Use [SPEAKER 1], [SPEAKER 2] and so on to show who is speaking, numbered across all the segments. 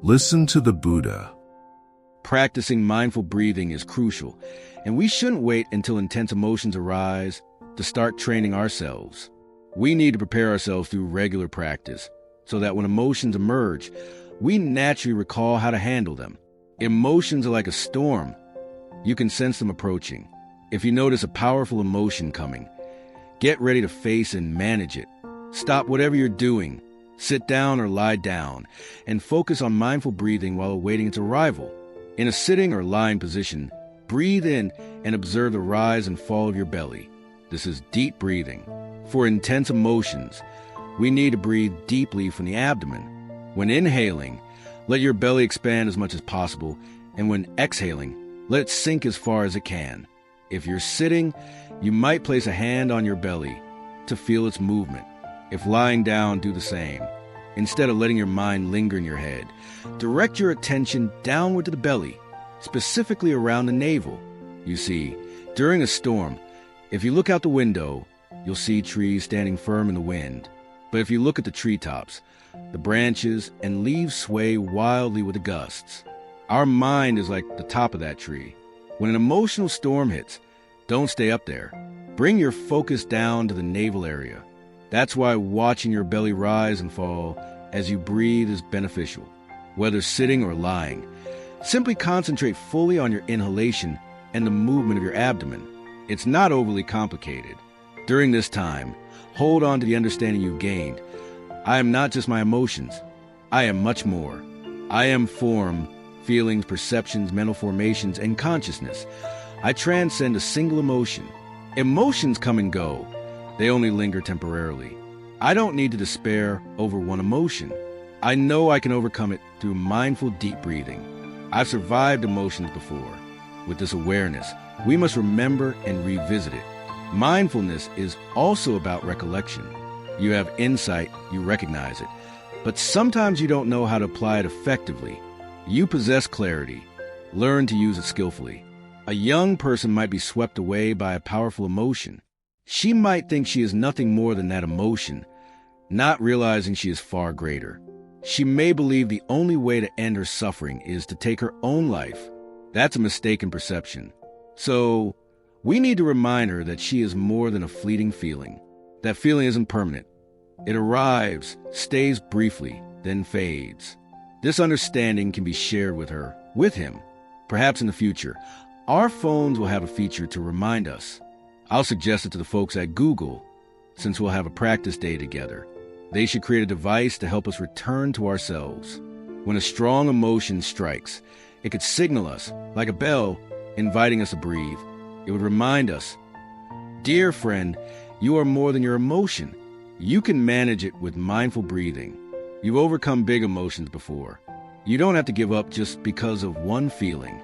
[SPEAKER 1] Listen to the Buddha.
[SPEAKER 2] Practicing mindful breathing is crucial, and we shouldn't wait until intense emotions arise to start training ourselves. We need to prepare ourselves through regular practice so that when emotions emerge, we naturally recall how to handle them. Emotions are like a storm. You can sense them approaching. If you notice a powerful emotion coming, get ready to face and manage it. Stop whatever you're doing, sit down or lie down, and focus on mindful breathing while awaiting its arrival. In a sitting or lying position, breathe in and observe the rise and fall of your belly. This is deep breathing. For intense emotions, we need to breathe deeply from the abdomen. When inhaling, let your belly expand as much as possible, and when exhaling, let it sink as far as it can. If you're sitting, you might place a hand on your belly to feel its movement. If lying down, do the same. Instead of letting your mind linger in your head, direct your attention downward to the belly, specifically around the navel. You see, during a storm, if you look out the window, you'll see trees standing firm in the wind. But if you look at the treetops, the branches and leaves sway wildly with the gusts. Our mind is like the top of that tree. When an emotional storm hits, don't stay up there. Bring your focus down to the navel area. That's why watching your belly rise and fall as you breathe is beneficial. Whether sitting or lying, simply concentrate fully on your inhalation and the movement of your abdomen. It's not overly complicated. During this time, hold on to the understanding you've gained. I am not just my emotions. I am much more. I am form, feelings, perceptions, mental formations, and consciousness. I transcend a single emotion. Emotions come and go. They only linger temporarily. I don't need to despair over one emotion. I know I can overcome it through mindful, deep breathing. I've survived emotions before. With this awareness, we must remember and revisit it. Mindfulness is also about recollection. You have insight, you recognize it, but sometimes you don't know how to apply it effectively. You possess clarity. Learn to use it skillfully. A young person might be swept away by a powerful emotion. She might think she is nothing more than that emotion, not realizing she is far greater. She may believe the only way to end her suffering is to take her own life. That's a mistaken perception. So, we need to remind her that she is more than a fleeting feeling. That feeling isn't permanent. It arrives, stays briefly, then fades. This understanding can be shared with her, with him. Perhaps in the future, our phones will have a feature to remind us. I'll suggest it to the folks at Google, since we'll have a practice day together. They should create a device to help us return to ourselves. When a strong emotion strikes, it could signal us, like a bell, inviting us to breathe. It would remind us, "Dear friend, you are more than your emotion. You can manage it with mindful breathing. You've overcome big emotions before. You don't have to give up just because of one feeling."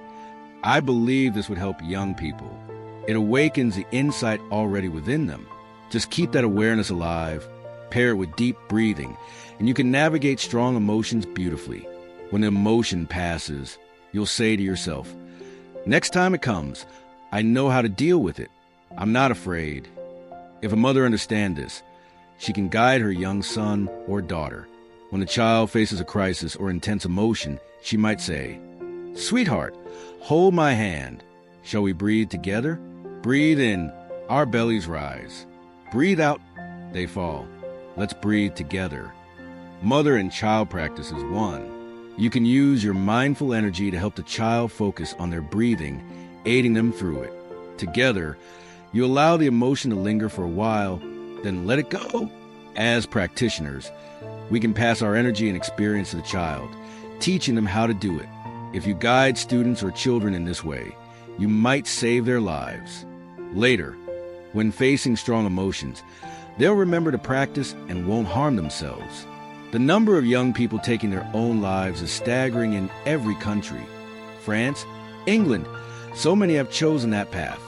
[SPEAKER 2] I believe this would help young people. It awakens the insight already within them. Just keep that awareness alive, pair it with deep breathing, and you can navigate strong emotions beautifully. When the emotion passes, you'll say to yourself, "Next time it comes, I know how to deal with it. I'm not afraid." If a mother understands this, she can guide her young son or daughter. When a child faces a crisis or intense emotion, she might say, "Sweetheart, hold my hand. Shall we breathe together?" Breathe in, our bellies rise. Breathe out, they fall. Let's breathe together. Mother and child practice is one. You can use your mindful energy to help the child focus on their breathing, aiding them through it. Together, you allow the emotion to linger for a while, then let it go. As practitioners, we can pass our energy and experience to the child, teaching them how to do it. If you guide students or children in this way, you might save their lives. Later, when facing strong emotions, they'll remember to practice and won't harm themselves. The number of young people taking their own lives is staggering in every country. France, England, so many have chosen that path.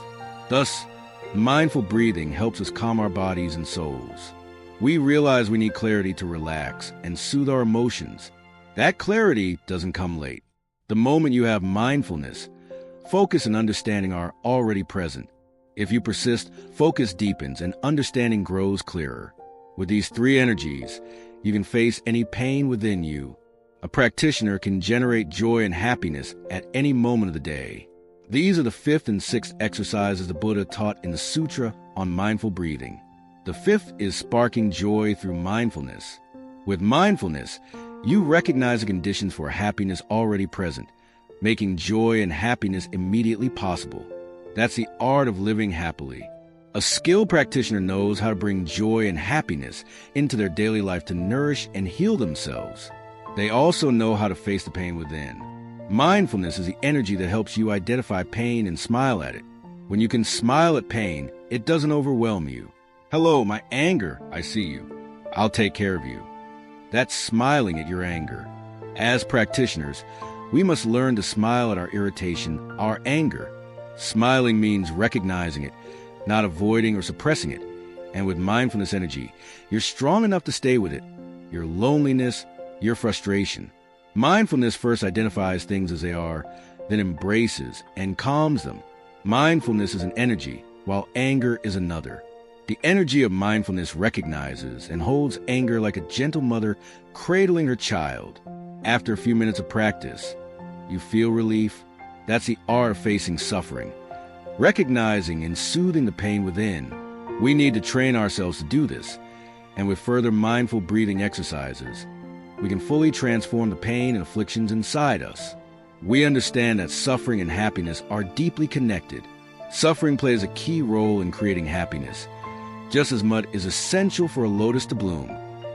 [SPEAKER 2] Thus, mindful breathing helps us calm our bodies and souls. We realize we need clarity to relax and soothe our emotions. That clarity doesn't come late. The moment you have mindfulness, focus and understanding are already present. If you persist, focus deepens and understanding grows clearer. With these three energies, you can face any pain within you. A practitioner can generate joy and happiness at any moment of the day. These are the fifth and sixth exercises the Buddha taught in the Sutra on mindful breathing. The fifth is sparking joy through mindfulness. With mindfulness, you recognize the conditions for happiness already present, making joy and happiness immediately possible. That's the art of living happily. A skilled practitioner knows how to bring joy and happiness into their daily life to nourish and heal themselves. They also know how to face the pain within. Mindfulness is the energy that helps you identify pain and smile at it. When you can smile at pain, it doesn't overwhelm you. Hello, my anger, I see you. I'll take care of you. That's smiling at your anger. As practitioners, we must learn to smile at our irritation, our anger. Smiling means recognizing it, not avoiding or suppressing it. And with mindfulness energy, you're strong enough to stay with it, your loneliness, your frustration. Mindfulness first identifies things as they are, then embraces and calms them. Mindfulness is an energy, while anger is another. The energy of mindfulness recognizes and holds anger like a gentle mother cradling her child. After a few minutes of practice, you feel relief. That's the art of facing suffering, recognizing and soothing the pain within. We need to train ourselves to do this, and with further mindful breathing exercises, we can fully transform the pain and afflictions inside us. We understand that suffering and happiness are deeply connected. Suffering plays a key role in creating happiness, just as mud is essential for a lotus to bloom.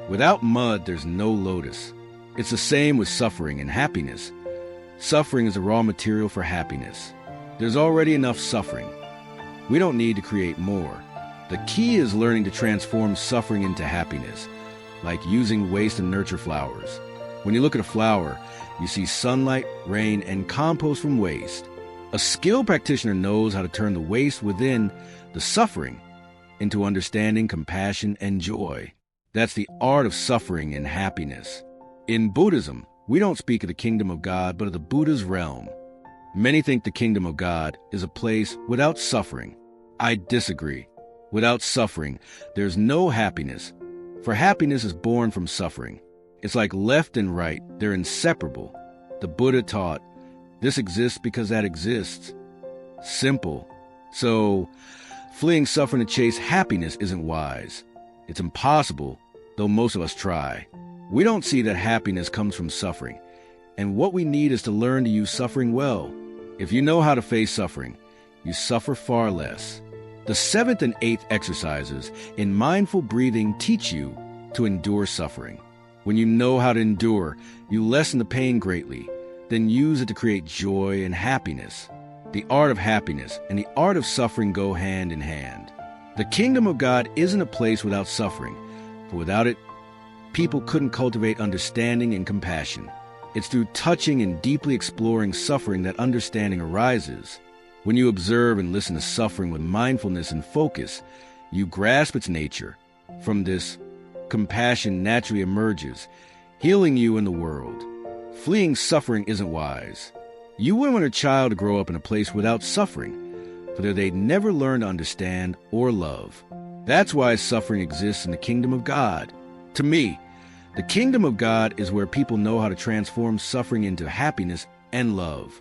[SPEAKER 2] Without mud, there's no lotus. It's the same with suffering and happiness. Suffering is the raw material for happiness. There's already enough suffering. We don't need to create more. The key is learning to transform suffering into happiness, like using waste to nurture flowers. When you look at a flower, you see sunlight, rain, and compost from waste. A skilled practitioner knows how to turn the waste within, the suffering, into understanding, compassion, and joy. That's the art of suffering and happiness. In Buddhism, we don't speak of the kingdom of God, but of the Buddha's realm. Many think the kingdom of God is a place without suffering. I disagree. Without suffering, there's no happiness. For happiness is born from suffering. It's like left and right, they're inseparable. The Buddha taught, this exists because that exists. Simple. So, fleeing suffering to chase happiness isn't wise. It's impossible, though most of us try. We don't see that happiness comes from suffering, and what we need is to learn to use suffering well. If you know how to face suffering, you suffer far less. The seventh and eighth exercises in mindful breathing teach you to endure suffering. When you know how to endure, you lessen the pain greatly, then use it to create joy and happiness. The art of happiness and the art of suffering go hand in hand. The kingdom of God isn't a place without suffering, for without it, people couldn't cultivate understanding and compassion. It's through touching and deeply exploring suffering that understanding arises. When you observe and listen to suffering with mindfulness and focus, you grasp its nature. From this, compassion naturally emerges, healing you and the world. Fleeing suffering isn't wise. You wouldn't want a child to grow up in a place without suffering, for there they'd never learn to understand or love. That's why suffering exists in the kingdom of God. To me, the kingdom of God is where people know how to transform suffering into happiness and love.